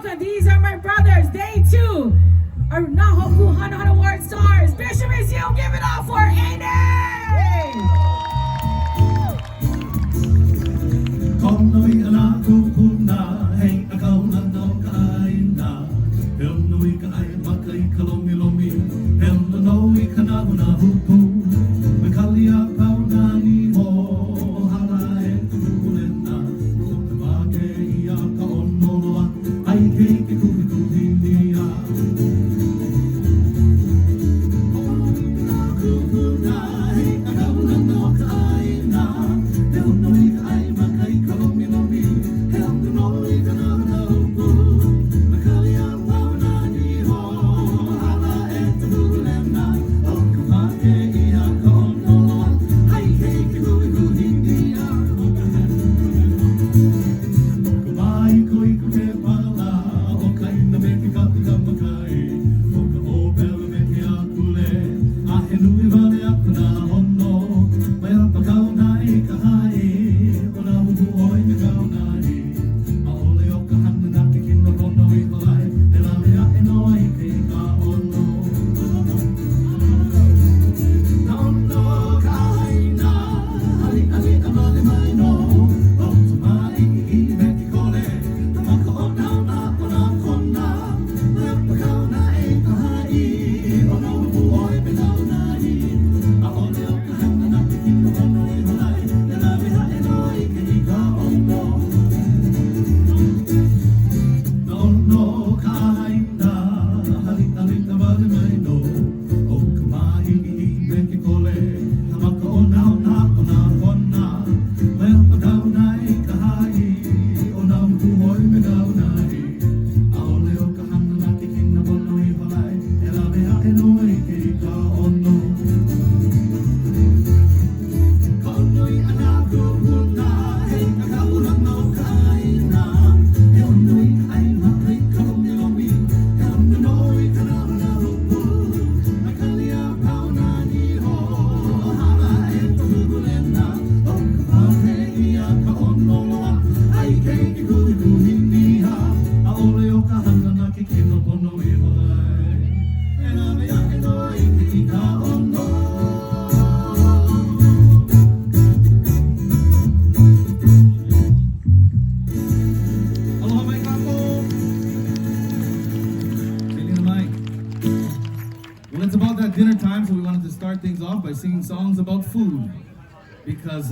welcome. These are my brothers. They too are Nahoku Hana Award stars. Bishop is you. Give it up for Aiden. Konoi ana kupuna, hey akauna no kaina. Hel nui ka ai makai kalomi lomi, hel no noi kana una hupu. Mekalia kauna ni mo, hala e kulena. Kutamake ia ka onoloa, ai kei ke kuhi kuhi nia. Konoi ana kupuna, hey akauna no kaina. Hel nui ka ai makai kalomi lomi, hel no noi kana una hupu. Mekalia kauna ni mo, hala e kulena. Kutamake ia ka onoloa, ai kei ke kuhi kuhi nia. Kumai koi ko te pala, o kaina me ke kapi ka makai. O ka opela me ke akule, a he nui vale aku na hono. Mai rapa kaunai ka hai, o na hupu oi me kaunai. A ole o ka hana na ke kino rono i malai, e la mea e noi ke ka ono. Na ono ka haina, ali ali amale mai no. O tamai i me ke kole, tamaka o na ona o na kona. Mai rapa kaunai ka hai, o na hupu oi me kaunai. A ole o ka hana na ke kino rono i malai, e la mea e noi ke ka ono. No ka haina, hali hali ka wale mai no. O ka mahi i me ke kole, tamaka o na ona o na kona. Mai rapa kaunai ka hai, o na hupu oi me kaunai. A ole o ka hana na ke kino rono i malai, e la mea e noi ke ka ono. Konoi ana kupuna, hey akauna no kaina. Hel nui ka ai makai kalomi lomi, hel noi kana na hupu. Makalia kauna ni ho, hala e tululena. O ka pake ia ka onoloa, ai kei ke kuhi kuhi niha. A ole o ka hana na ke kino pono i malai, e la mea e noi ke ka ono. Aloha mai kako. Singing the mic. Well, it's about that dinner time, so we wanted to start things off by singing songs about food. Because